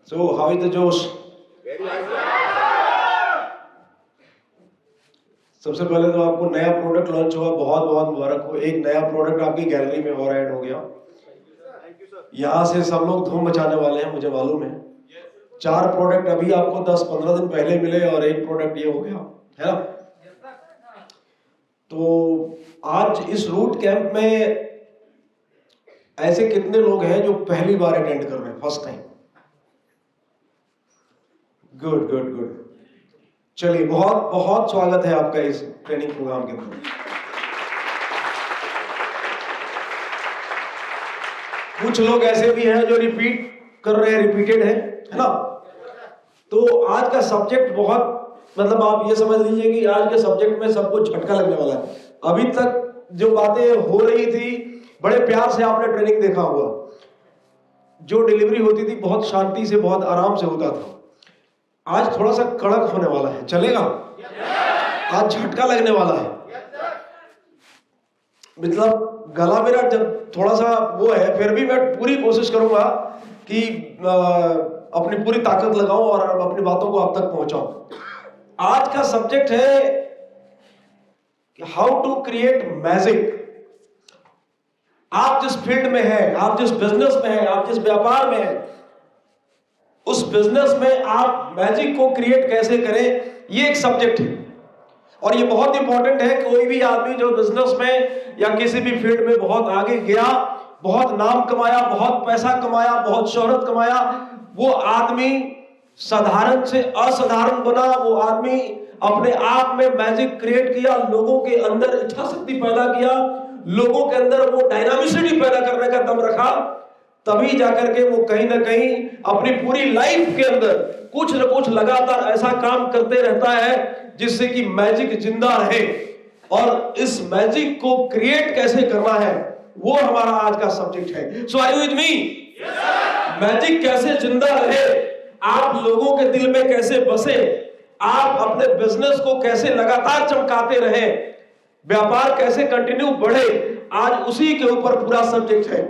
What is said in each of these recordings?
So, how is the जोश? सबसे पहले तो आपको नया प्रोडक्ट लॉन्च हुआ, बहुत बहुत मुबारक हो। एक नया प्रोडक्ट आपकी गैलरी में और ऐड हो गया। यहाँ से सब लोग धूम मचाने वाले हैं, मुझे मालूम है। 4 प्रोडक्ट अभी आपको 10-15 दिन पहले मिले और एक प्रोडक्ट ये हो गया, है ना? तो आज इस रूट कैंप में ऐसे कितने लोग हैं जो पहली बार अटेंड कर रहे हैं, first time? Good good good. चलिए, बहुत बहुत स्वागत है आपका इस ट्रेनिंग प्रोग्राम के अंदर। कुछ लोग ऐसे भी हैं जो रिपीट कर रहे हैं, रिपीटेड है ना? तो आज का सब्जेक्ट बहुत, मतलब आप ये समझ लीजिए कि आज के सब्जेक्ट में सबको झटका लगने वाला है। अभी तक जो बातें हो रही थी, बड़े प्यार से आपने ट्रेनिंग देखा हुआ। जो डिलीवरी होती थी बहुत शांति से, बहुत आराम से होता था। आज थोड़ा सा कड़क होने वाला है, चलेगा? आज झटका लगने वाला है। मतलब गला मेरा जब थोड़ा सा वो है, फिर भी मैं पूरी कोशिश करूंगा कि अपनी पूरी ताकत लगाऊं और अपनी बातों को आप तक पहुंचाऊं। आज का सब्जेक्ट है हाउ टू क्रिएट मैजिक। आप जिस फील्ड में हैं, आप जिस बिजनेस में हैं, आप जिस व्यापार में हैं, उस बिजनेस में आप मैजिक को क्रिएट कैसे करें, ये एक सब्जेक्ट है। और ये बहुत इंपॉर्टेंट है। कोई भी आदमी जो बिजनेस में या किसी भी फील्ड में बहुत आगे गया, बहुत नाम कमाया, बहुत पैसा कमाया, बहुत शोहरत कमाया, वो आदमी साधारण से असाधारण बना। वो आदमी अपने आप में मैजिक क्रिएट किया, लोगों के अंदर इच्छा शक्ति पैदा किया, लोगों के अंदर वो डायनामिसिटी पैदा करने का दम रखा। तभी जाकर के वो कहीं ना कहीं अपनी पूरी लाइफ के अंदर कुछ न कुछ लगातार ऐसा काम करते रहता है जिससे कि मैजिक जिंदा रहे। और इस मैजिक को क्रिएट कैसे करना है, वो हमारा आज का सब्जेक्ट है। So are you with me? Magic कैसे जिंदा रहे, आप लोगों के दिल में कैसे बसे, आप अपने बिजनेस को कैसे लगातार चमकाते रहे, व्यापार कैसे कंटिन्यू बढ़े, आज उसी के ऊपर पूरा सब्जेक्ट है।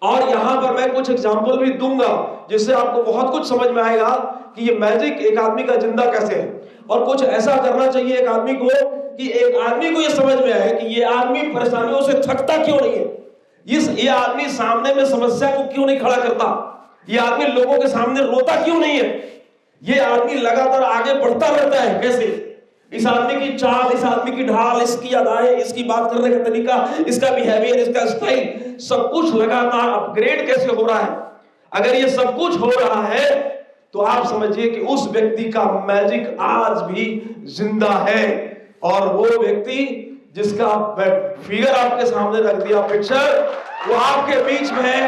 और यहां पर मैं कुछ एग्जाम्पल भी दूंगा जिससे आपको बहुत कुछ समझ में आएगा कि ये मैजिक एक आदमी का जिंदा कैसे है। और कुछ ऐसा करना चाहिए एक आदमी को कि एक आदमी को ये समझ में आए कि ये आदमी परेशानियों से थकता क्यों नहीं है, ये आदमी सामने में समस्या को क्यों नहीं खड़ा करता, ये आदमी लोगों के सामने रोता क्यों नहीं है, ये आदमी लगातार आगे बढ़ता रहता है कैसे। इस आदमी की चाल, इस आदमी की ढाल, इसकी अदाएं, इसकी बात करने का तरीका, इसका बिहेवियर, इसका स्टाइल, सब कुछ लगातार अपग्रेड कैसे हो रहा है। अगर ये सब कुछ हो रहा है तो आप समझिए कि उस व्यक्ति का मैजिक आज भी जिंदा है। और वो व्यक्ति जिसका फिगर आपके सामने रख दिया, पिक्चर, वो आपके बीच में है।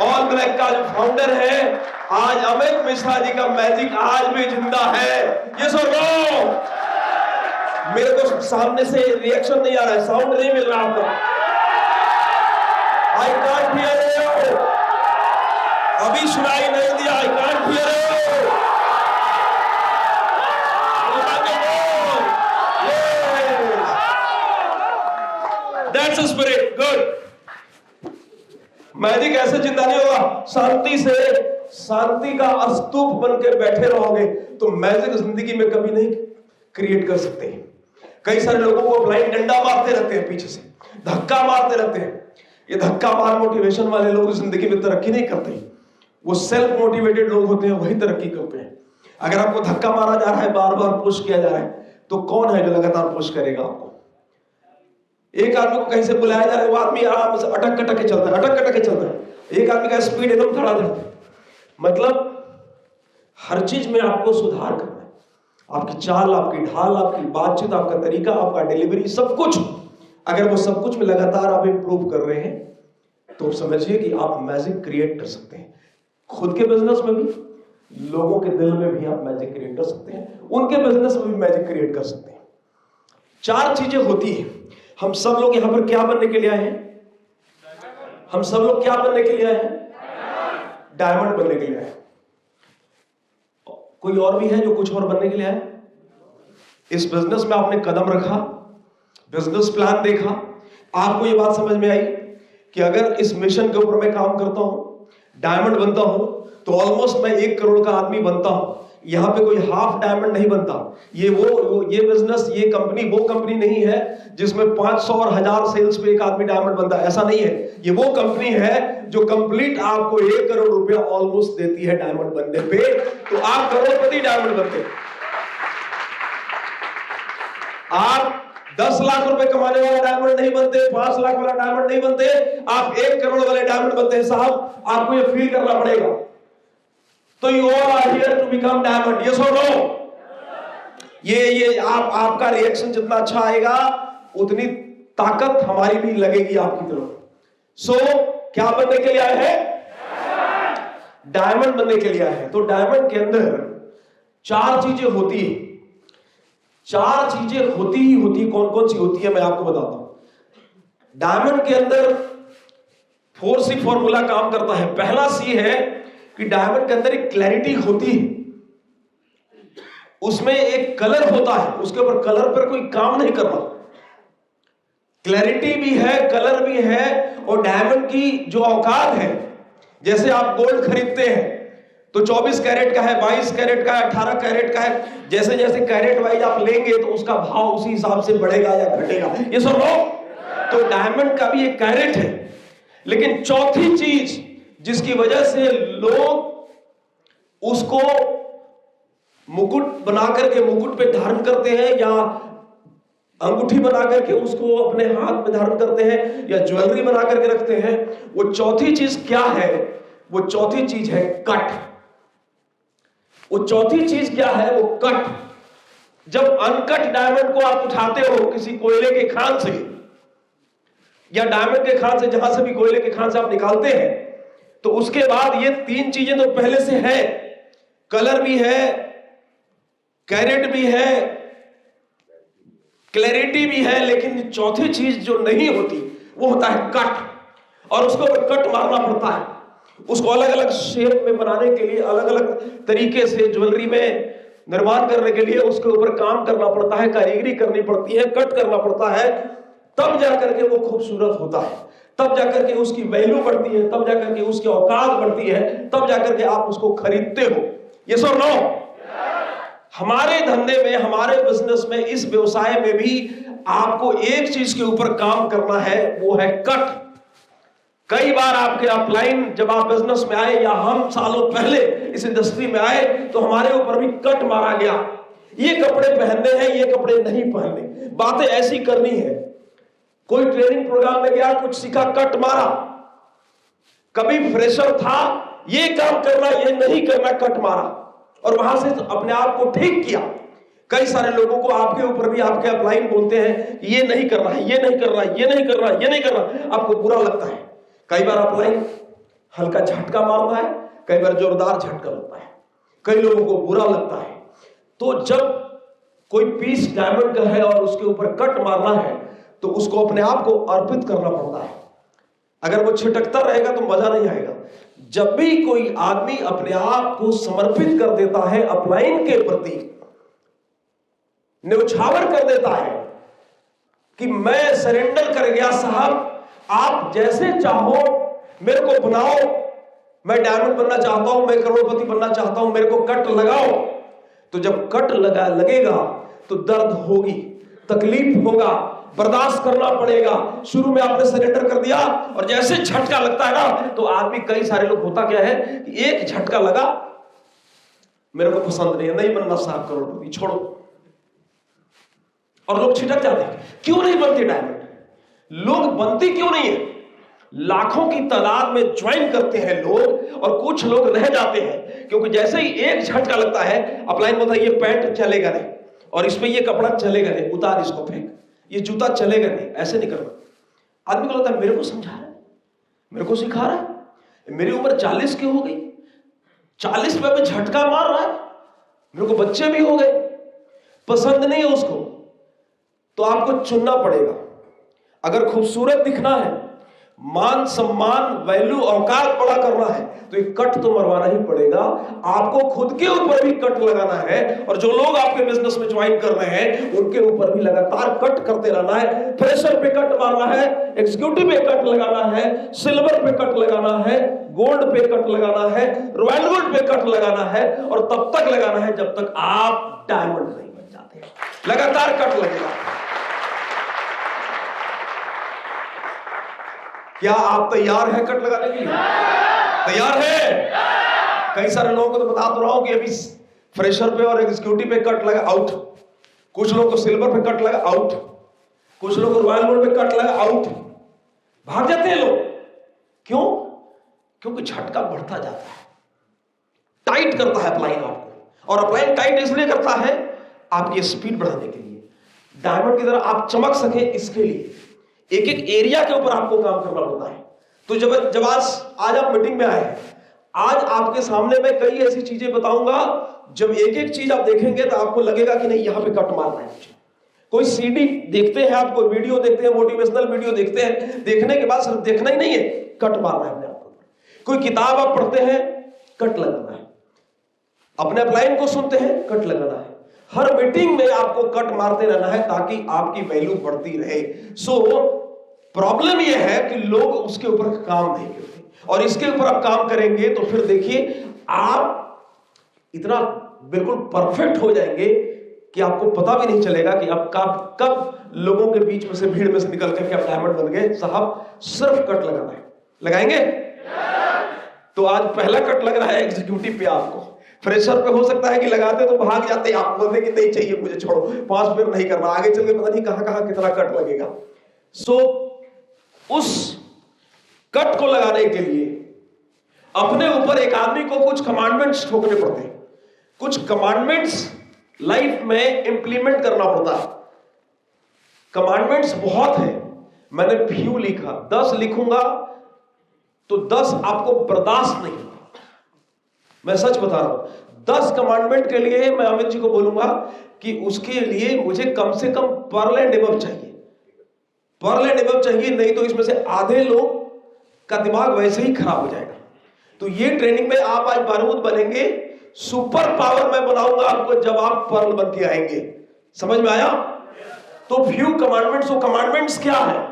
ऑल ब्लैक का जो फाउंडर है, आज अमित मिश्रा जी का मैजिक आज भी जिंदा है। ये सो नो, मेरे को सामने से रिएक्शन नहीं आ रहा है, साउंड नहीं मिल रहा आपको। आई कांट हियर यू, अभी सुनाई नहीं दिया। I can't hear you. That's the spirit. Good. Magic ऐसे जिंदा नहीं होगा। शांति से, शांति का स्तूप बन के बैठे रहोगे तो मैजिक जिंदगी में कभी नहीं क्रिएट कर सकते। कई सारे लोगों को ब्लाइंड डंडा मारते रहते हैं, पीछे से धक्का मारते रहते हैं। ये धक्का मार मोटिवेशन वाले लोग जिंदगी में तरक्की नहीं करते। वो सेल्फ मोटिवेटेड लोग होते हैं, वही तरक्की करते हैं। अगर आपको धक्का मारा जा रहा है, बार बार पुश किया जा रहा है, तो कौन है जो लगातार पुश करेगा आपको? एक आदमी को कहीं से बुलाया जा रहा है, वो आदमी आराम से अटक कटक के चलता है, अटक कटक के चलता है। एक आदमी का स्पीड एकदम धड़ाधड़ है। मतलब हर चीज में आपको सुधार करना है। आपकी चाल, आपकी ढाल, आपकी बातचीत, आपका तरीका, आपका डिलीवरी, सब कुछ, अगर वो सब कुछ में लगातार आप इंप्रूव कर रहे हैं तो समझिए कि आप मैजिक क्रिएट कर सकते हैं। खुद के बिजनेस में भी, लोगों के दिल में भी आप मैजिक क्रिएट कर सकते हैं, उनके बिजनेस में भी मैजिक क्रिएट कर सकते हैं। 4 चीजें होती हैं। हम सब लोग यहां पर क्या बनने के लिए आए हैं? हम सब लोग क्या बनने के लिए आए हैं? डायमंड बनने के लिए आए। कोई और भी है जो कुछ और बनने के लिए आए? इस बिजनेस में आपने कदम रखा, बिजनेस प्लान देखा, आपको ये बात समझ में आई कि अगर इस मिशन के ऊपर मैं काम करता हूं, डायमंड बनता हूं, तो ऑलमोस्ट मैं 1 करोड़ का आदमी बनता हूं। यहां पे कोई हाफ डायमंड नहीं बनता। ये ये बिजनेस, ये कंपनी वो कंपनी नहीं है जिसमें 500 और 1000 सेल्स पे एक आदमी डायमंड बनता है, ऐसा नहीं है। ये वो कंपनी है जो कंप्लीट आपको 1 करोड़ रुपया ऑलमोस्ट देती है डायमंड बनने पे, तो आप करोड़पति डायमंड बनते। आप 10 लाख रुपए कमाने वाला डायमंड नहीं बनते, 5 लाख वाला डायमंड नहीं बनते, आप 1 करोड़ वाले डायमंड बनते हैं साहब। आपको ये फील करना पड़ेगा। तो you all are here to become diamond, yes और नो? ये आपका रिएक्शन जितना अच्छा आएगा उतनी ताकत हमारी भी लगेगी आपकी तरफ। सो क्या बनने के लिए आए हैं? डायमंड बनने के लिए आए हैं। तो डायमंड के अंदर 4 चीजें होती है। 4 चीजें होती ही होती। कौन कौन सी होती है मैं आपको बताता हूं। डायमंड के अंदर 4C फॉर्मूला काम करता है। पहला C है कि डायमंड के अंदर एक क्लैरिटी होती है, उसमें एक कलर होता है, उसके ऊपर कलर पर कोई काम नहीं कर रहा। क्लैरिटी भी है, कलर भी है, और डायमंड की जो औकात है, जैसे आप गोल्ड खरीदते हैं तो 24 कैरेट का है, 22 कैरेट का है, 18 कैरेट का है। जैसे जैसे कैरेट वाइज आप लेंगे तो उसका भाव उसी हिसाब से बढ़ेगा या घटेगा, ये सब लोग। तो डायमंड का भी एक कैरेट है। लेकिन चौथी चीज जिसकी वजह से लोग उसको मुकुट बना करके मुकुट पे धारण करते हैं, या अंगूठी बना करके उसको अपने हाथ में धारण करते हैं, या ज्वेलरी बना करके रखते हैं, वो चौथी चीज क्या है? वो चौथी चीज है कट। वो चौथी चीज क्या है? वो कट। जब अनकट डायमंड को आप उठाते हो किसी कोयले के खान से, या डायमंड के खान से, जहां से भी कोयले के खान से आप निकालते हैं, तो उसके बाद ये 3 चीजें तो पहले से है। कलर भी है, कैरेट भी है, क्लैरिटी भी है, लेकिन चौथी चीज जो नहीं होती वो होता है कट। और उसको कट मारना पड़ता है। उसको अलग अलग शेप में बनाने के लिए, अलग अलग तरीके से ज्वेलरी में निर्माण करने के लिए उसके ऊपर काम करना पड़ता है, कारीगरी करनी पड़ती है, कट करना पड़ता है, तब जाकर के वो खूबसूरत होता है, तब जाकर के उसकी वैल्यू बढ़ती है, तब जाकर के उसकी औकात बढ़ती है, तब जाकर के आप उसको खरीदते हो। ये सब नो। हमारे धंधे में, हमारे बिजनेस में, इस व्यवसाय में भी आपको एक चीज के ऊपर काम करना है, वो है कट। कई बार आपके अपलाइन जब आप बिजनेस में आए, या हम सालों पहले इस इंडस्ट्री में आए, तो हमारे ऊपर भी कट मारा गया। ये कपड़े पहनने हैं, ये कपड़े नहीं पहनने, बातें ऐसी करनी है। कोई ट्रेनिंग प्रोग्राम में गया, कुछ सीखा, कट मारा। कभी फ्रेशर था, ये काम करना, ये नहीं करना, कट मारा, और वहां से अपने आप को ठीक किया। कई सारे लोगों को आपके ऊपर भी आपके अपलाइन बोलते हैं ये नहीं करना है, ये नहीं करना है, ये नहीं करना है, ये नहीं करना, आपको बुरा लगता है। कई बार अपलाइन हल्का झटका मारता है, कई बार जोरदार झटका लगता है, कई लोगों को बुरा लगता है। तो जब कोई पीस डायमंड का है और उसके ऊपर कट मारना है, तो उसको अपने आप को अर्पित करना पड़ता है। अगर वो छिटकता रहेगा तो मजा नहीं आएगा। जब भी कोई आदमी अपने आप को समर्पित कर देता है अपलाइन के प्रति, न्यौछावर कर देता है कि मैं सरेंडर कर गया साहब, आप जैसे चाहो मेरे को बनाओ, मैं डायमंड बनना चाहता हूं, मैं करोड़पति बनना चाहता हूं, मेरे को कट लगाओ। तो जब कट लगेगा तो दर्द होगी, तकलीफ होगा, बर्दाश्त करना पड़ेगा। शुरू में आपने सरेंडर कर दिया और जैसे झटका लगता है ना, तो आदमी, कई सारे लोग, होता क्या है कि एक झटका लगा, मेरे को पसंद नहीं है, नहीं बनना साहब करोड़पति, छोड़ो, और लोग छिटक जाते हैं। क्यों नहीं बनते डायमंड? लोग बनते क्यों नहीं है? लाखों की तादाद में ज्वाइन करते हैं लोग, और कुछ लोग रह जाते हैं, क्योंकि जैसे ही एक झटका लगता है, अपलाइन बोलता है ये पैंट चलेगा नहीं, और इसमें ये कपड़ा चलेगा नहीं, उतार इसको फेंक, ये जूता चलेगा नहीं, ऐसे नहीं करना। आदमी को लगता है मेरे को समझा रहा है, मेरे को सिखा रहा है, मेरी उम्र 40 की हो गई, 40 पे झटका मार रहा है, मेरे को बच्चे भी हो गए, पसंद नहीं है उसको। तो आपको चुनना पड़ेगा। अगर खूबसूरत दिखना है मान सम्मान वैल्यू औकात बड़ा करना है तो एक कट तो मरवाना ही पड़ेगा। आपको खुद के ऊपर भी कट लगाना है और जो लोग आपके बिजनेस में ज्वाइन कर रहे हैं उनके ऊपर भी लगातार कट करते रहना है। फ्रेशर पे कट मारना है, एग्जीक्यूटिव पे कट लगाना है, सिल्वर पे कट लगाना है, गोल्ड पे कट लगाना है, रॉयल गोल्ड पे कट लगाना है और तब तक लगाना है जब तक आप डायमंड नहीं बन जाते। लगातार कट लगेगा। क्या आप तैयार हैं कट लगाने के लिए? तैयार है? कई सारे लोगों को तो बता तो रहा हूं कि अभी फ्रेशर पे और एग्जीक्यूटिव पे कट लगा, आउट। कुछ लोग को सिल्वर पे कट लगा, आउट। कुछ लोग को रॉयल गोल्ड पे कट लगा, आउट। भाग जाते हैं लोग। क्यों? क्योंकि झटका बढ़ता जाता है, टाइट करता है अपलाइन आपको। और अपलाइन टाइट इसलिए करता है आपकी स्पीड बढ़ाने के लिए, डायमंड की तरह आप चमक सके इसके लिए एक एक एरिया के ऊपर आपको काम करना पड़ता है। तो जब आज आप मीटिंग में आए हैं, आज आपके सामने मैं कई ऐसी चीजें बताऊंगा, जब एक एक चीज आप देखेंगे तो आपको लगेगा कि नहीं यहां पे कट मारना है मुझे। कोई सीडी देखते हैं आप, कोई वीडियो देखते हैं, मोटिवेशनल वीडियो देखते हैं, देखने के बाद सिर्फ देखना ही नहीं है, कट मारना है अपने आपको। कोई किताब आप पढ़ते हैं, कट लगाना है। अपने अपलाइन को सुनते हैं, कट लगाना है। हर मीटिंग में आपको कट मारते रहना है ताकि आपकी वैल्यू बढ़ती रहे। सो प्रॉब्लम यह है कि लोग उसके ऊपर काम नहीं करते, और इसके ऊपर आप काम करेंगे तो फिर देखिए आप इतना बिल्कुल परफेक्ट हो जाएंगे कि आपको पता भी नहीं चलेगा कि आप कब लोगों के बीच में से, भीड़ में से निकल करके आप डायमंड बन गए। साहब सिर्फ कट लगाना है। लगाएंगे? तो आज पहला कट लग रहा है एग्जीक्यूटिव पे। आपको फ्रेशर पे हो सकता है कि लगाते तो भाग जाते, आप बोलते कि नहीं चाहिए मुझे, छोड़ो, 5 मिनट नहीं करना, आगे चल के पता नहीं कहां कहां कितना कट लगेगा। सो उस कट को लगाने के लिए अपने ऊपर एक आदमी को कुछ कमांडमेंट्स ठोकने पड़ते हैं, कुछ कमांडमेंट्स लाइफ में इंप्लीमेंट करना पड़ता है। कमांडमेंट्स बहुत है, मैंने फ्यू लिखा, 10 लिखूंगा तो 10 आपको बर्दाश्त नहीं। मैं सच बता रहा हूं, 10 कमांडमेंट के लिए मैं अमित जी को बोलूंगा कि उसके लिए मुझे कम से कम पर्ल एंड एबव चाहिए, पर्ल एंड एबव चाहिए, नहीं तो इसमें से आधे लोग का दिमाग वैसे ही खराब हो जाएगा। तो ये ट्रेनिंग में आप आज बारूद बनेंगे, सुपर पावर मैं बनाऊंगा आपको जब आप पर्ल बन के आएंगे। समझ में आया? तो फ्यू कमांडमेंट्स। तो कमांडमेंट्स क्या है?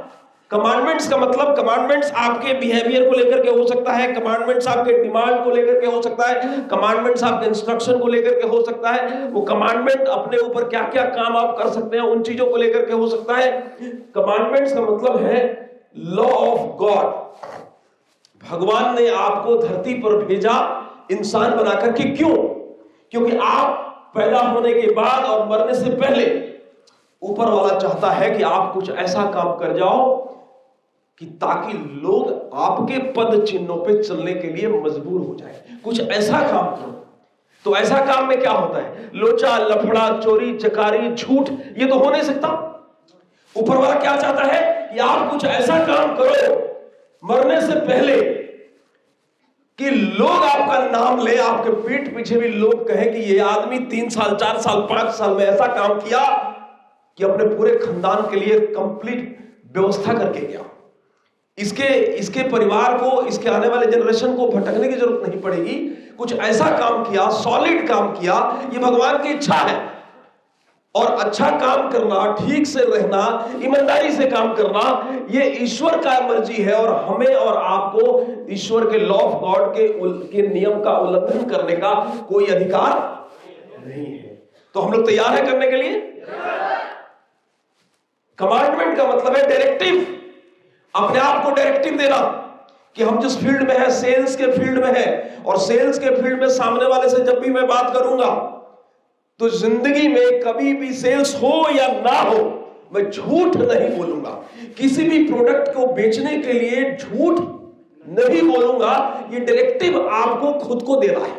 कमांडमेंट्स का मतलब, कमांडमेंट्स आपके बिहेवियर को लेकर के हो सकता है, कमांडमेंट्स आपके डिमांड को लेकर के हो सकता है, कमांडमेंट्स आपके इंस्ट्रक्शन को लेकर के हो सकता है, वो कमांडमेंट अपने ऊपर क्या क्या काम आप कर सकते हैं उन चीजों को लेकर के हो सकता है। कमांडमेंट्स का मतलब है लॉ ऑफ गॉड। भगवान ने आपको धरती पर भेजा इंसान बनाकर के। क्यों? क्योंकि आप पैदा होने के बाद और मरने से पहले ऊपर वाला चाहता है कि आप कुछ ऐसा काम कर जाओ कि ताकि लोग आपके पद चिन्हों पे चलने के लिए मजबूर हो जाए। कुछ ऐसा काम करो। तो ऐसा काम में क्या होता है? लोचा, लफड़ा, चोरी, चकारी, झूठ, ये तो हो नहीं सकता। ऊपर वाला क्या चाहता है कि आप कुछ ऐसा काम करो मरने से पहले कि लोग आपका नाम ले, आपके पीठ पीछे भी लोग कहें कि ये आदमी 3 साल, 4 साल, 5 साल में ऐसा काम किया कि अपने पूरे खानदान के लिए कंप्लीट व्यवस्था करके गया। इसके परिवार को, इसके आने वाले जनरेशन को भटकने की जरूरत नहीं पड़ेगी। कुछ ऐसा काम किया, सॉलिड काम किया, ये भगवान की इच्छा है। और अच्छा काम करना, ठीक से रहना, ईमानदारी से काम करना, ये ईश्वर का मर्जी है। और हमें और आपको ईश्वर के लॉ ऑफ गॉड के नियम का उल्लंघन करने का कोई अधिकार नहीं है। तो हम लोग तैयार है करने के लिए? कमांडमेंट का मतलब है डायरेक्टिव, अपने आप को डायरेक्टिव देना कि हम जिस फील्ड में है, सेल्स के फील्ड में है, और सेल्स के फील्ड में सामने वाले से जब भी मैं बात करूंगा तो जिंदगी में कभी भी सेल्स हो या ना हो, मैं झूठ नहीं बोलूंगा। किसी भी प्रोडक्ट को बेचने के लिए झूठ नहीं बोलूंगा। ये डायरेक्टिव आपको खुद को देना है,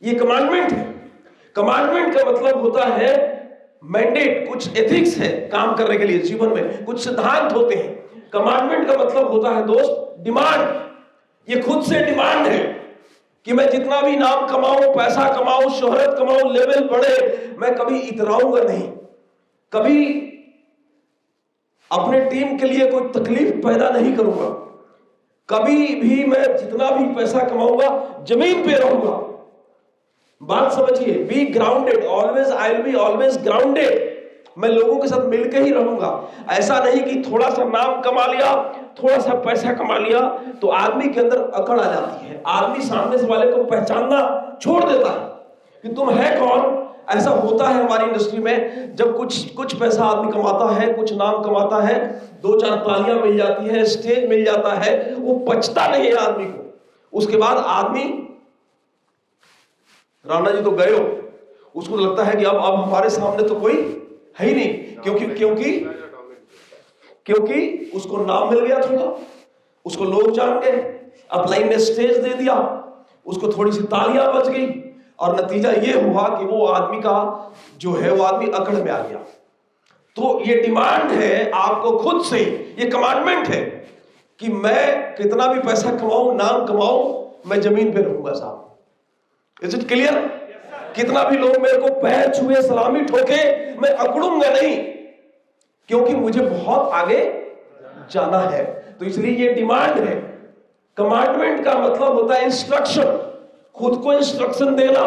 ये कमांडमेंट है। कमांडमेंट का मतलब होता है मैंडेट, कुछ एथिक्स है काम करने के लिए, जीवन में कुछ सिद्धांत होते हैं। कमांडमेंट का मतलब होता है दोस्त डिमांड। ये खुद से डिमांड है कि मैं जितना भी नाम कमाऊं, पैसा कमाऊं, शोहरत कमाऊं, लेवल बढ़े, मैं कभी इतराऊंगा नहीं, कभी अपने टीम के लिए कोई तकलीफ पैदा नहीं करूंगा, कभी भी मैं जितना भी पैसा कमाऊंगा जमीन पे रहूंगा। बात समझिए, be grounded, always I will be always grounded. मैं लोगों के साथ मिलकर ही रहूंगा। ऐसा नहीं कि थोड़ा सा नाम कमा लिया, थोड़ा सा पैसा कमा लिया तो आदमी के अंदर अकड़ आ जाती है, आदमी सामने से वाले को पहचानना छोड़ देता है कि तुम है कौन। ऐसा होता है हमारी इंडस्ट्री में, जब कुछ पैसा आदमी कमाता है, कुछ नाम कमाता है, 2-4 तालियां मिल जाती है, स्टेज मिल जाता है, वो पचता नहीं है आदमी को। उसके बाद आदमी, राणा जी तो गए हो, उसको लगता है कि अब हमारे सामने तो कोई है ही नहीं, क्योंकि उसको नाम मिल गया, थोड़ा उसको लोग जान गए, अपलाइन ने स्टेज दे दिया, उसको थोड़ी सी तालियां बच गई और नतीजा ये हुआ कि वो आदमी का जो है वो आदमी अकड़ में आ गया। तो ये डिमांड है आपको खुद से, ये कमांडमेंट है कि मैं कितना भी पैसा कमाऊं, नाम कमाऊं, मैं जमीन पे रहूंगा साहब। Is it clear? कितना भी लोग मेरे को पैर छुए, सलामी ठोके, मैं अकड़ूंगा नहीं, क्योंकि मुझे बहुत आगे जाना है। तो इसलिए ये डिमांड है। कमांडमेंट का मतलब होता है इंस्ट्रक्शन, खुद को इंस्ट्रक्शन देना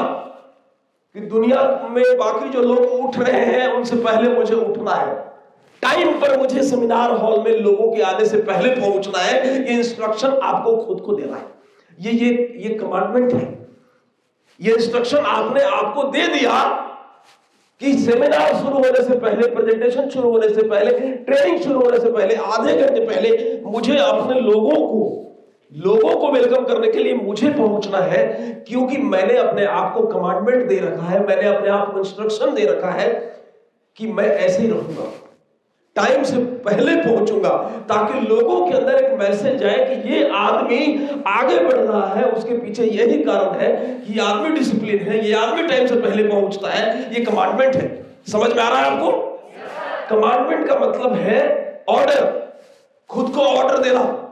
कि दुनिया में बाकी जो लोग उठ रहे हैं उनसे पहले मुझे उठना है, टाइम पर मुझे सेमिनार हॉल में लोगों के आने से पहले पहुंचना है। ये इंस्ट्रक्शन आपको खुद को देना है। ये कमांडमेंट है। ये इंस्ट्रक्शन आपने आपको दे दिया कि सेमिनार शुरू होने से पहले, प्रेजेंटेशन शुरू होने से पहले, ट्रेनिंग शुरू होने से पहले, आधे घंटे पहले मुझे अपने लोगों को वेलकम करने के लिए मुझे पहुंचना है, क्योंकि मैंने अपने आप को कमांडमेंट दे रखा है, मैंने अपने आप को इंस्ट्रक्शन दे रखा है कि मैं ऐसे ही रहूंगा, टाइम से पहले पहुंचूंगा, ताकि लोगों के अंदर एक मैसेज जाए कि ये आदमी आगे बढ़ रहा है, उसके पीछे यही कारण है कि ये आदमी डिसिप्लिन है, ये आदमी टाइम से पहले पहुंचता है। ये कमांडमेंट है। समझ में आ रहा है आपको? कमांडमेंट का मतलब है ऑर्डर, खुद को ऑर्डर देना।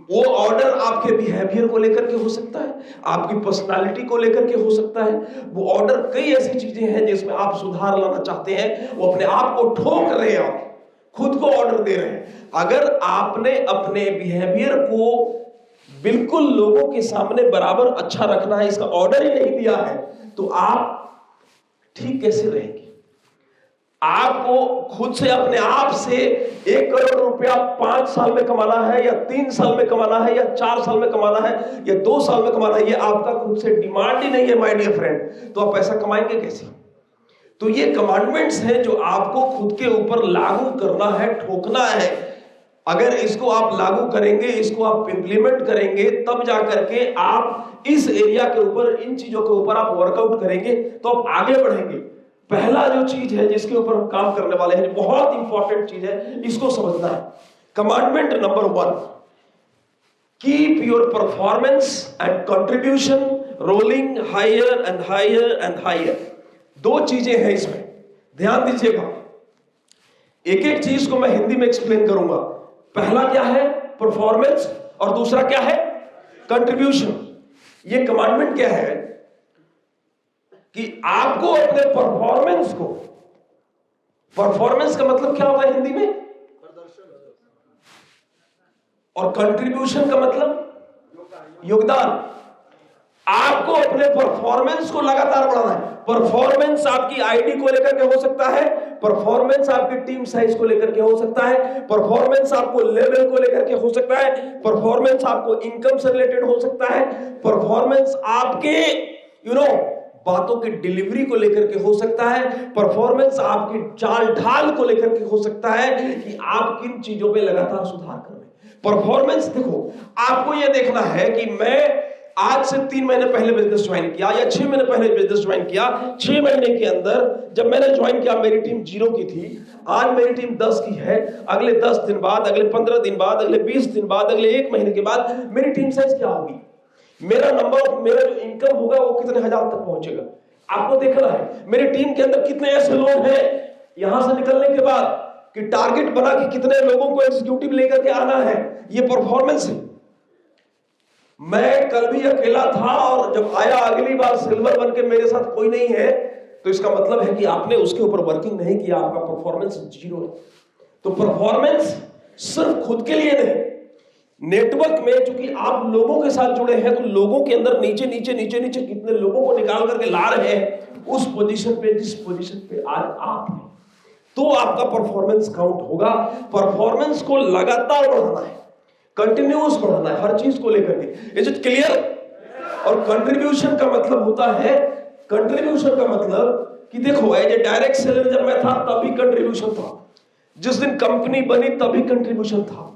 वो ऑर्डर आपके बिहेवियर को लेकर के हो सकता है, आपकी पर्सनालिटी को लेकर के हो सकता है। वो ऑर्डर कई ऐसी चीजें हैं जिसमें आप सुधार लाना चाहते हैं, वो अपने आप को ठोक रहे हैं, आप खुद को ऑर्डर दे रहे हैं। अगर आपने अपने बिहेवियर को बिल्कुल लोगों के सामने बराबर अच्छा रखना है, इसका ऑर्डर ही नहीं दिया है, तो आप ठीक कैसे रहेंगे? आपको खुद से, अपने आप से 1 करोड़ रुपया 5 साल में कमाना है, या 3 साल में कमाना है, या 4 साल में कमाना है, या 2 साल में कमाना है, ये आपका खुद से डिमांड ही नहीं है माय डियर फ्रेंड। तो आप पैसा कमाएंगे कैसे? तो ये कमांडमेंट्स हैं जो आपको खुद के ऊपर लागू करना है, ठोकना है। अगर इसको आप लागू करेंगे, इसको आप इंप्लीमेंट करेंगे, तब जाकर के आप इस एरिया के ऊपर, इन चीजों के ऊपर आप वर्कआउट करेंगे तो आप आगे बढ़ेंगे। पहला जो चीज है जिसके ऊपर हम काम करने वाले हैं, बहुत इंपॉर्टेंट चीज है, इसको समझना है। Commandment number 1, keep your performance and contribution rolling higher and higher and higher. 2 चीजें हैं इसमें, ध्यान दीजिएगा। एक एक चीज को मैं हिंदी में एक्सप्लेन करूंगा। पहला क्या है? परफॉर्मेंस, और दूसरा क्या है? कंट्रीब्यूशन। ये कमांडमेंट क्या है कि आपको अपने परफॉर्मेंस को, परफॉर्मेंस का मतलब क्या होगा हिंदी में? और कंट्रीब्यूशन का मतलब योगदान। आपको अपने परफॉर्मेंस को लगातार बढ़ाना है। परफॉर्मेंस आपकी आईडी को लेकर के हो सकता है, परफॉर्मेंस आपकी टीम साइज को लेकर के हो सकता है, परफॉर्मेंस आपको लेवल को लेकर के हो सकता है, परफॉर्मेंस आपको इनकम से रिलेटेड हो सकता है, परफॉर्मेंस आपके बातों की डिलीवरी को लेकर के हो सकता है, परफॉर्मेंस आपकी चाल ढाल को लेकर के हो सकता है कि आप किन चीजों पे लगातार सुधार कर रहे हैं। परफॉर्मेंस, देखो आपको यह देखना है कि मैं आज से 3 महीने पहले बिजनेस ज्वाइन किया या 6 महीने पहले बिजनेस ज्वाइन किया। 6 महीने के अंदर जब मैंने ज्वाइन किया मेरी टीम 0 की थी, आज मेरी टीम 10 की है। अगले 10 दिन बाद, अगले 15 दिन बाद, अगले 20 दिन बाद, अगले 1 महीने के बाद मेरी टीम साइज क्या होगी, मेरा नंबर, मेरा जो इनकम होगा वो कितने हजार तक पहुंचेगा, आपको देखना है। मेरी टीम के अंदर कितने ऐसे लोग हैं यहां से निकलने के बाद कि टारगेट बना कि कितने लोगों को एग्जीक्यूटिव लेकर के आना है, ये परफॉर्मेंस है। मैं कल भी अकेला था और जब आया अगली बार सिल्वर बन के मेरे साथ कोई नहीं है, तो इसका मतलब है कि आपने उसके ऊपर वर्किंग नहीं किया, आपका परफॉर्मेंस 0 है। तो परफॉर्मेंस सिर्फ खुद के लिए नहीं, नेटवर्क में चूंकि आप लोगों के साथ जुड़े हैं, तो लोगों के अंदर नीचे नीचे नीचे नीचे कितने लोगों को निकाल करके ला रहे हैं उस पोजीशन पे, जिस पोजीशन पे आज आप हैं, तो आपका परफॉर्मेंस काउंट होगा। परफॉर्मेंस को लगातार बढ़ाना है, कंटिन्यूअस बढ़ाना है हर चीज को लेकर के। Is it clear? और कंट्रीब्यूशन का मतलब होता है, कंट्रीब्यूशन का मतलब कि देखो एज ए डायरेक्ट सेलर जब मैं था तभी कंट्रीब्यूशन था, जिस दिन कंपनी बनी तभी कंट्रीब्यूशन था।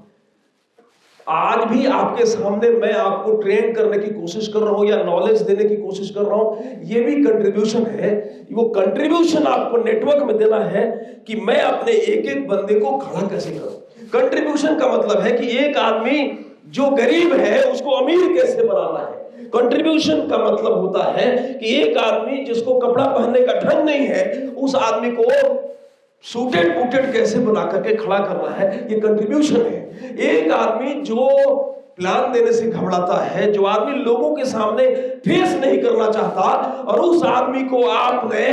आज भी आपके सामने मैं आपको ट्रेन करने की कोशिश कर रहा हूं या नॉलेज देने की कोशिश कर रहा हूं, ये भी कंट्रीब्यूशन है। वो कंट्रीब्यूशन आपको नेटवर्क में देना है कि मैं अपने एक एक बंदे को खड़ा कैसे करूं। कंट्रीब्यूशन का मतलब है कि एक आदमी जो गरीब है उसको अमीर कैसे बनाना है। कंट्रीब्यूशन का मतलब होता है कि एक आदमी जिसको कपड़ा पहनने का ढंग नहीं है, उस आदमी को सूटेड बूटेड कैसे बना करके खड़ा करना है, ये कंट्रीब्यूशन है। एक आदमी जो प्लान देने से घबराता है, जो आदमी लोगों के सामने फेस नहीं करना चाहता, और उस आदमी को आपने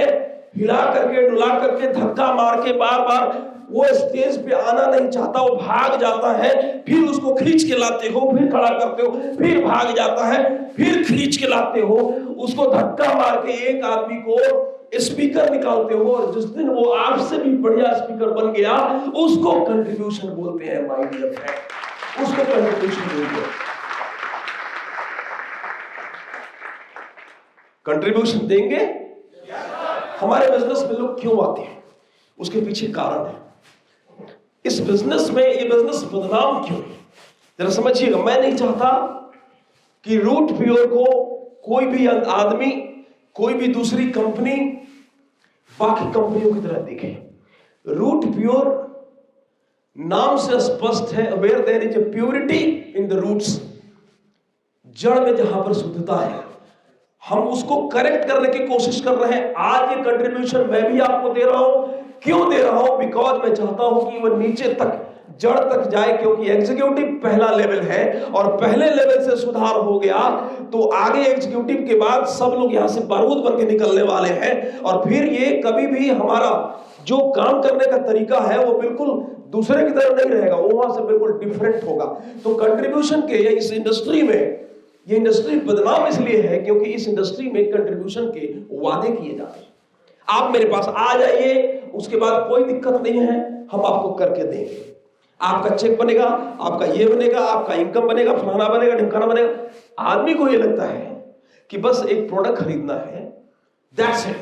हिला करके डुला करके धक्का मार के बार बार वो स्टेज पे आना नहीं चाहता, वो भाग जाता है, फिर उसको खींच के लाते हो, फिर खड़ा करते हो, फिर भाग जाता है, फिर खींच के लाते हो, उसको धक्का मार के एक आदमी को स्पीकर निकालते हो, और जिस दिन वो आपसे भी बढ़िया स्पीकर बन गया उसको कंट्रीब्यूशन बोलते हैं माय डियर फ्रेंड, उसको कंट्रीब्यूशन बोलते हैं। कंट्रीब्यूशन देंगे। हमारे बिजनेस में लोग क्यों आते हैं, उसके पीछे कारण है। इस बिजनेस में ये बिजनेस बदनाम क्यों है, जरा समझिएगा। मैं नहीं चाहता कि रूट प्योर को कोई भी आदमी, कोई भी दूसरी कंपनी बाकी कंपनियों की तरह देखे। रूट प्योर नाम से स्पष्ट है, where there is a purity in the roots, जड़ में जहां पर शुद्धता है, हम उसको करेक्ट करने की कोशिश कर रहे हैं। आज ये कंट्रीब्यूशन मैं भी आपको दे रहा हूं। क्यों दे रहा हूं? बिकॉज मैं चाहता हूं कि वो नीचे तक, जड़ तक जाए, क्योंकि एग्जीक्यूटिव पहला लेवल है, और पहले लेवल से सुधार हो गया तो आगे एग्जीक्यूटिव के बाद सब लोग यहां से बारूद बन के निकलने वाले हैं, और फिर ये कभी भी हमारा जो काम करने का तरीका है वो बिल्कुल दूसरे की तरह नहीं रहेगा, वो वहां से बिल्कुल डिफरेंट होगा। तो कंट्रीब्यूशन के इस इंडस्ट्री में, ये इंडस्ट्री बदनाम इसलिए है क्योंकि इस इंडस्ट्री में कंट्रीब्यूशन के वादे किए जाते हैं। आप मेरे पास आ जाइए, उसके बाद कोई दिक्कत नहीं है, हम आपको करके देंगे, आपका चेक बनेगा, आपका ये बनेगा, आपका इनकम बनेगा, फलाना बनेगा, ढिमकाना बनेगा। आदमी को ये लगता है कि बस एक प्रोडक्ट खरीदना है, दैट्स इट।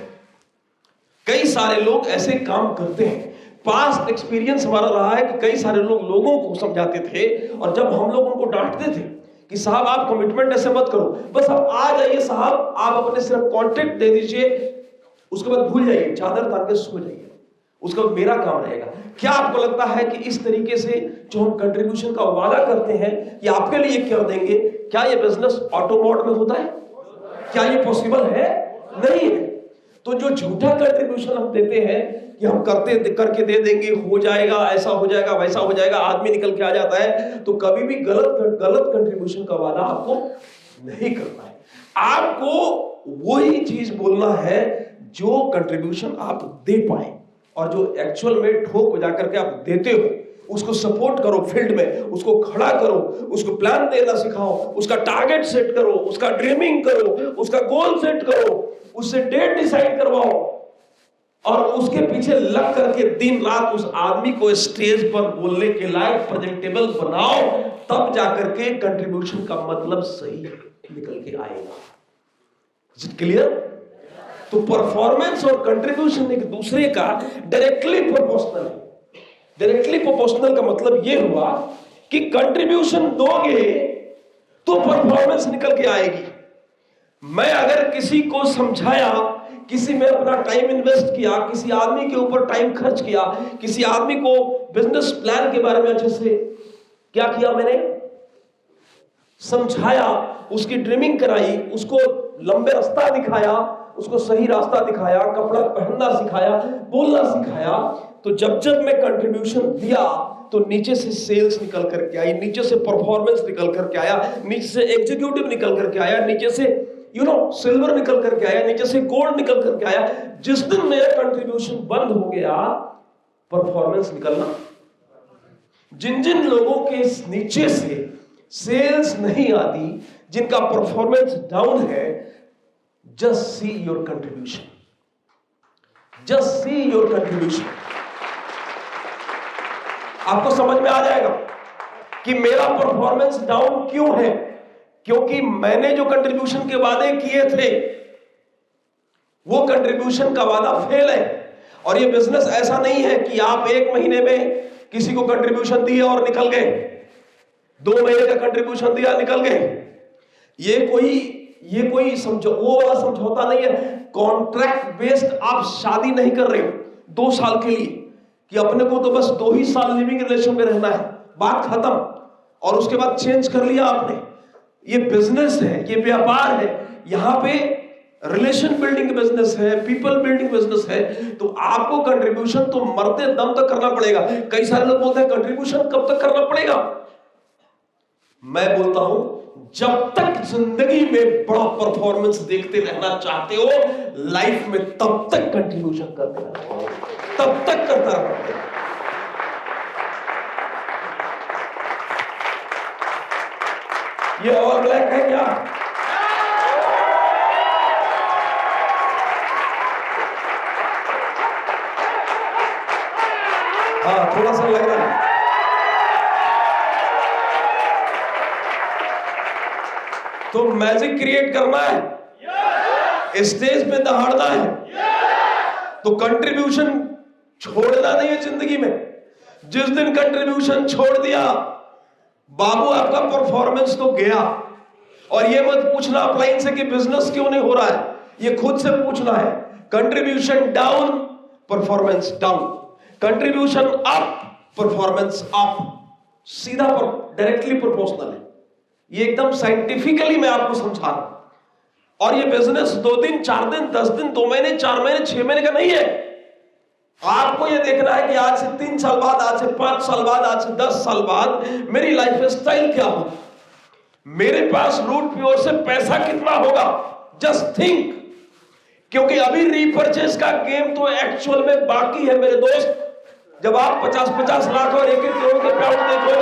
कई सारे लोग ऐसे काम करते हैं। पास्ट एक्सपीरियंस हमारा रहा है कि कई सारे लोग लोगों को समझाते थे, और जब हम लोग उनको डांटते थे कि साहब आप कमिटमेंट ऐसे मत करो, बस आप आ जाइए साहब, आप अपने सिर्फ कॉन्ट्रैक्ट दे दीजिए, उसके बाद भूल जाइए, चादर तान के सो जाइए, उसका मेरा काम रहेगा। क्या आपको लगता है कि इस तरीके से जो हम कंट्रीब्यूशन का वादा करते हैं कि आपके लिए कर देंगे, क्या ये बिजनेस ऑटो मोड में होता है? क्या ये पॉसिबल है? नहीं है। तो जो झूठा कंट्रीब्यूशन हम देते हैं कि हम करके दे देंगे, हो जाएगा, ऐसा हो जाएगा, वैसा हो जाएगा, आदमी निकल के आ जाता है, तो कभी भी गलत कंट्रीब्यूशन का वादा आपको नहीं करना है। आपको वही चीज बोलना है जो कंट्रीब्यूशन आप दे पाए, और जो एक्चुअल में ठोक बजा करके आप देते हो, उसको सपोर्ट करो, फील्ड में उसको खड़ा करो, उसको प्लान देना सिखाओ, उसका टारगेट सेट करो, उसका ड्रीमिंग करो, उसका गोल सेट करो, उससे डेट डिसाइड करवाओ, और उसके पीछे लग करके दिन रात उस आदमी को स्टेज पर बोलने के लायक प्रेजेंटेबल बनाओ, तब जाकर के कंट्रीब्यूशन का मतलब सही निकल के आएगा। Is it clear? तो परफॉर्मेंस और कंट्रीब्यूशन एक दूसरे का डायरेक्टली प्रोपोर्शनल है। डायरेक्टली प्रोपोर्शनल का मतलब यह हुआ कि कंट्रीब्यूशन दोगे तो परफॉर्मेंस निकल के आएगी। मैं अगर किसी को समझाया, किसी में अपना टाइम इन्वेस्ट किया, किसी आदमी के ऊपर टाइम खर्च किया, किसी आदमी को बिजनेस प्लान के बारे में अच्छे से क्या किया, मैंने समझाया, उसकी ड्रीमिंग कराई, उसको लंबे रास्ता दिखाया, उसको सही रास्ता दिखाया, कपड़ा पहनना सिखाया, बोलना सिखाया, तो जब मैं कंट्रीब्यूशन दिया तो नीचे से सेल्स निकल करके आई, नीचे से परफॉर्मेंस निकल करके आया, नीचे से एग्जीक्यूटिव निकल करके आया, नीचे से सिल्वर निकल करके आया, नीचे से गोल्ड निकल करके आया। जिस दिन मेरा कंट्रीब्यूशन बंद हो गया, परफॉर्मेंस निकलना, जिन लोगों के नीचे से सेल्स नहीं आती, जिनका परफॉर्मेंस डाउन है, just see your contribution, just see your contribution. आपको समझ में आ जाएगा कि मेरा परफॉर्मेंस डाउन क्यों है, क्योंकि मैंने जो कंट्रीब्यूशन के वादे किए थे वो कंट्रीब्यूशन का वादा फेल है। और ये बिजनेस ऐसा नहीं है कि आप 1 महीने में किसी को कंट्रीब्यूशन दिया और निकल गए, 2 महीने का कंट्रीब्यूशन दिया निकल गए। ये कोई वो वाला समझौता नहीं है। कॉन्ट्रैक्ट बेस्ड आप शादी नहीं कर रहे हो 2 साल के लिए कि अपने को तो बस 2 ही साल लिविंग रिलेशन में रहना है, बात खत्म, और उसके बाद चेंज कर लिया आपने। ये बिजनेस है, ये व्यापार है, यहां पे रिलेशन बिल्डिंग बिजनेस है, पीपल बिल्डिंग बिजनेस है। तो आपको कंट्रीब्यूशन तो मरते दम तक करना पड़ेगा। कई सारे लोग बोलते हैं कंट्रीब्यूशन कब तक करना पड़ेगा। मैं बोलता हूं जब तक जिंदगी में बड़ा परफॉर्मेंस देखते रहना चाहते हो लाइफ में, तब तक कंट्रीब्यूशन करते रहना, तब तक करता रहना। ये ऑल ब्लैक है क्या? हाँ, थोड़ा सा लग रहा है। तो मैजिक क्रिएट करना है, स्टेज पे दहाड़ना है, तो कंट्रीब्यूशन छोड़ना नहीं है जिंदगी में। जिस दिन कंट्रीब्यूशन छोड़ दिया बाबू, आपका परफॉर्मेंस तो गया। और ये मत पूछना अपलाइन से कि बिजनेस क्यों नहीं हो रहा है, ये खुद से पूछना है। Contribution down, performance down, contribution up, performance up, सीधा डायरेक्टली प्रोपोर्शनल है। ये एकदम साइंटिफिकली मैं आपको समझा रहा हूं। और ये बिजनेस 2 दिन, 4 दिन, 10 दिन, 2 महीने, 4 महीने, 6 महीने का नहीं है। आपको ये देखना है कि आज से 3 साल बाद, आज से 5 साल बाद, आज से 10 साल बाद मेरी लाइफ स्टाइल क्या होगी, मेरे पास रूट प्योर से पैसा कितना होगा। जस्ट थिंक, क्योंकि अभी रीपर्चेस का गेम तो एक्चुअल में बाकी है मेरे दोस्त। जब आप 50-50 लाख और 1-1 करोड़ के प्राउंड देखो